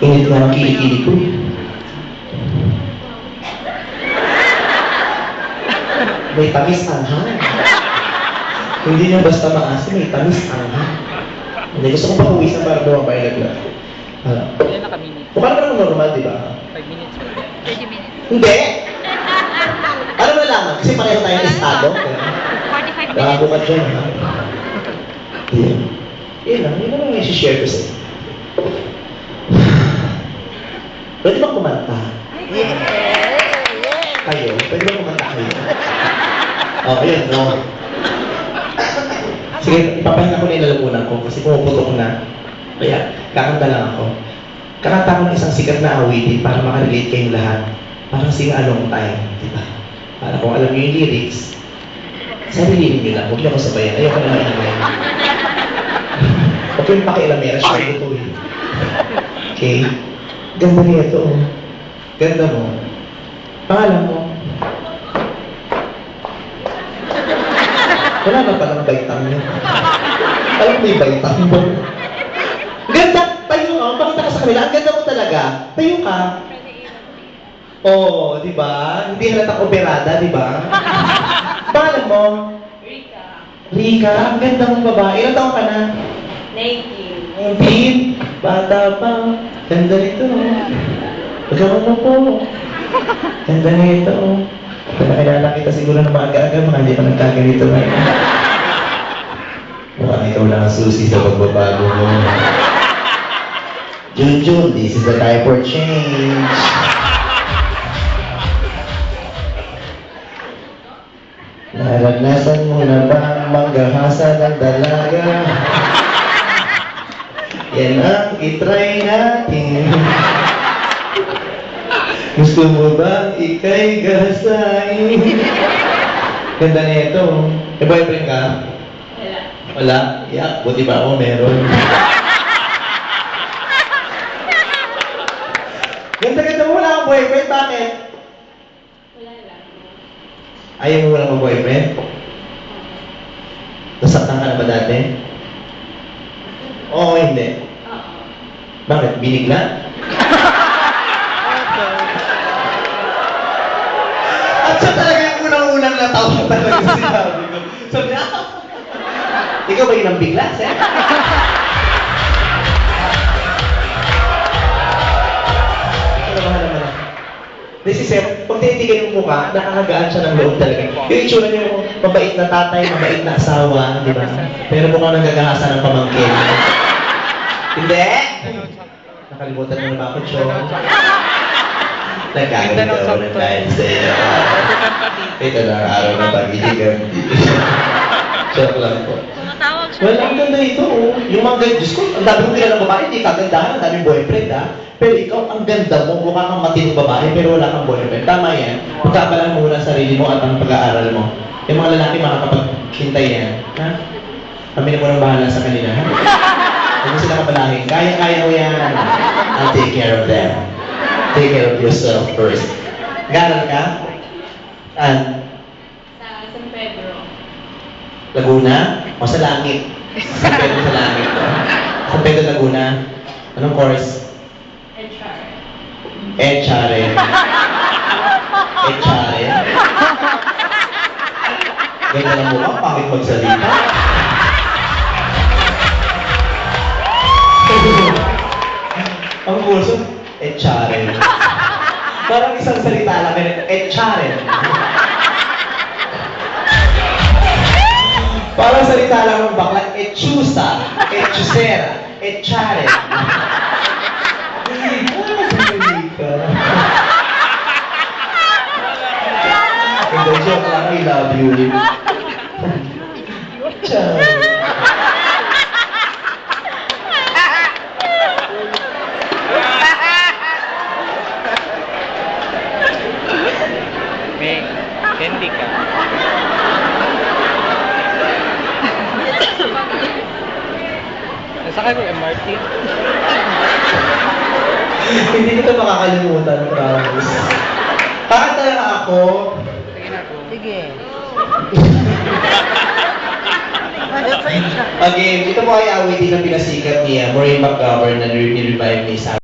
Init nga ang kilikili ko. May tamis anghang. Hindi nyo basta maasim, may tamis anghang. Hindi, gusto ko pa uwisan para bumaba yung laglag. Ilan na kami minutes? Mukha naman normal, di ba? 5 minutes. 30 minutes. Hindi! Ano mo nalaman? Kasi pareho tayong estado. 45 minutes. Nakabukat dyan, ha? Yun. Yun lang, yun lang yung share ko sa'yo. Pwede ba kumanta? Kayo? Pwede ba kumanta kayo? Oh, yun, no? Sige, ipapahinga ko na yung lalamunan ko kasi pumuputok na. Kaya, kakanta lang ako. Kakanta ko ng isang sikat na awitin para makarelate kayong lahat. Parang sing along time, di ba? Para kung alam niyo yung lyrics, sariliin niyo lang. Huwag niyo ako sabayan. Ayoko na maingay. Huwag kayong pakialamera. Sure ko to eh. Okay? Ganda niya ito. Ganda mo. Pangalan mo? Wala na palang baitang yun. Alam mo yung baitang mo. Ganda! Tayo ka. Pakita ka sa kanila. Ang ganda mo talaga. Tayo ka. Oo, di ba? Hindi halatang operada, di ba? Pangalan mo? Rika. Rika? Ang ganda mong babae. Ilang taong ka na? 19. 19. Bata pa. Ganda nito. Pagkaman mo po. Ganda nito. Nakilala kita siguro na maaga-aga, mga hindi pa nagkaganito na. Mukhang ikaw lang ang susi sa pagbabago mo. Junjun, this is the time for change. Naranasan mo na ba ang manggahasa ng dalaga? Yan ang itry natin. Gusto mo ba ikay gasain? Ganda na ito. May boyfriend ka? Wala. Wala? Yeah, buti ba ako meron? Ganda-ganda mo, wala kang boyfriend. Bakit? Wala lang. Ayaw mo wala kang boyfriend? Nasaktan ka na ba dati? Oo, hindi. Oo. Bakit? Binigla? At siya talaga yung unang-unang natawa talaga sinabi ko. Sabi niya, ikaw ba yun ang bigla, sir? Ano ba naman? This is it. Pag tinitigan yung mukha, nakakagaan siya ng loob talaga. Yung itsura niyo, mabait na tatay, mabait na asawa, di ba? Pero mukhang nagagahasa ng pamangkin. Hindi! Nakalimutan mo na ba ako, Chong? Nagkakagawa na dahil sa iyo. Ito na ang araw ng pag-ibigan. Joke lang po. Tumatawag siya. Well, ang ganda ito, oh. Yung mga ganda, Diyos ko, ang dami kong kilalang babae, hindi kagandahan, ang daming boyfriend, ha? Pero ikaw, ang ganda mo, mukha kang matinong babae, pero wala kang boyfriend. Tama yan. Pagkabalan mo muna ang sarili mo at ang pag-aaral mo. Yung mga lalaki makakapaghintay yan, ha? Kami na muna bahala sa kanila, ha? Huwag mo sila kapalahin. Kaya-kaya mo yan. I'll take care of them. Take care of yourself first. Garal ka? Saan? Sa San Pedro. Laguna? O sa langit? San Pedro sa langit. San Pedro, Laguna. Anong course? HR. Echare. Echare. Ganda ng mukha, bakit magsalita? Ang kurso, Echare. Parang isang salita lang, Echare. Parang salita lang ng bakla, Echusa, Echusera, Echare. Hindi, joke lang, I love you. Char. May candy ka. Nasakay ko MRT. Hindi ko ito makakalimutan, promise. Kakanta na ako. Sige na po. Sige. Again, ito po ay awitin ng pinasikat niya, Maureen McGovern na ni-revive ni Sam.